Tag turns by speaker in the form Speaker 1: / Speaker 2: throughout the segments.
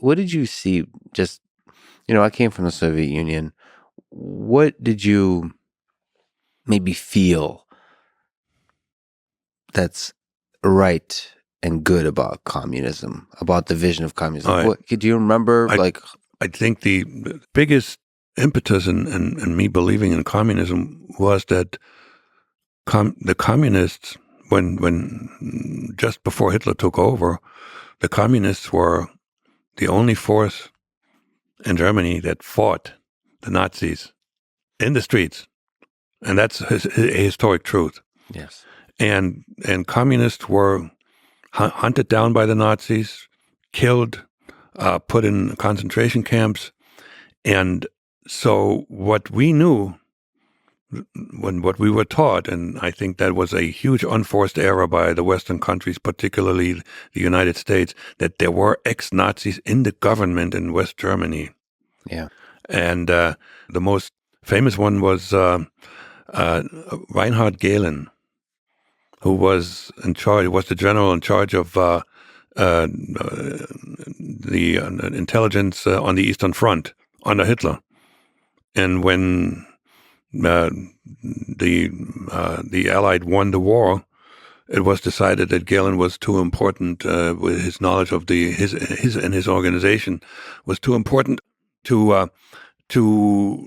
Speaker 1: what did you see? Just, I came from the Soviet Union. What did you maybe feel that's right and good about communism, about the vision of communism? What do you remember?
Speaker 2: I think the biggest impetus in me believing in communism was that the communists, when just before Hitler took over, the communists were the only force in Germany that fought the Nazis in the streets, and that's a historic truth.
Speaker 1: Yes,
Speaker 2: and communists were hunted down by the Nazis, killed, put in concentration camps. And so what we knew, what we were taught, and I think that was a huge unforced error by the Western countries, particularly the United States, that there were ex-Nazis in the government in West Germany.
Speaker 1: Yeah.
Speaker 2: And the most famous one was Reinhard Gehlen, who was the general in charge of the intelligence on the Eastern Front under Hitler. And when the Allied won the war, it was decided that Gehlen was too important, with his knowledge of his organization was too important to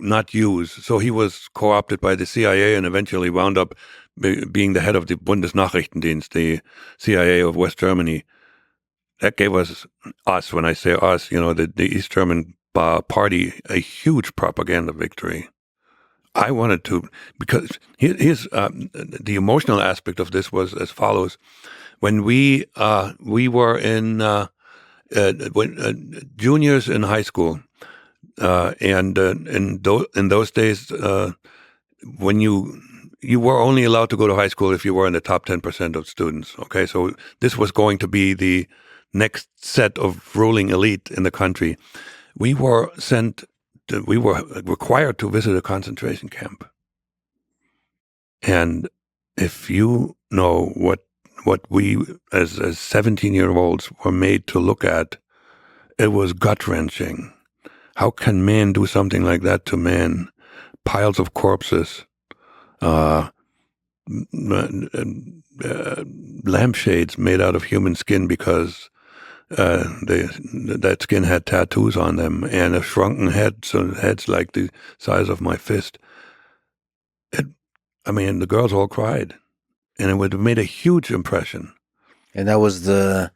Speaker 2: not use. So he was co-opted by the CIA and eventually wound up being the head of the Bundesnachrichtendienst, the CIA of West Germany. That gave us, when I say us, the East German party, a huge propaganda victory. I wanted to, because here's the emotional aspect of this was as follows. When we were in juniors in high school, and in those days, when you were only allowed to go to high school if you were in the top 10% of students. Okay, so this was going to be the next set of ruling elite in the country. We were required to visit a concentration camp. And if you know what we as 17-year-olds were made to look at, it was gut-wrenching. How can man do something like that to man? Piles of corpses, lampshades made out of human skin because that skin had tattoos on them, and a shrunken head, so heads like the size of my fist. The girls all cried, and it would have made a huge impression.
Speaker 1: And that was the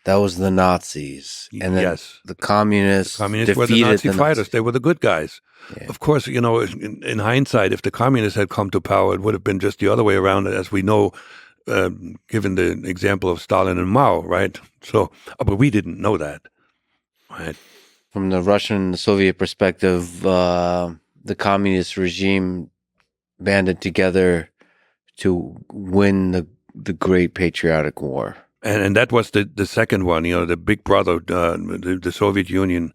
Speaker 1: Nazis, and then
Speaker 2: yes,
Speaker 1: the communists
Speaker 2: were the Nazi fighters.
Speaker 1: Nazis.
Speaker 2: They were the good guys. Yeah. Of course, in hindsight, if the communists had come to power, it would have been just the other way around, as we know, given the example of Stalin and Mao, right? So, but we didn't know that, right?
Speaker 1: From the Russian Soviet perspective, the communist regime banded together to win the Great Patriotic War.
Speaker 2: And that was the second one, the big brother, the Soviet Union.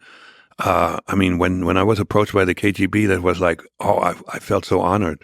Speaker 2: When I was approached by the KGB, that was like, I felt so honored.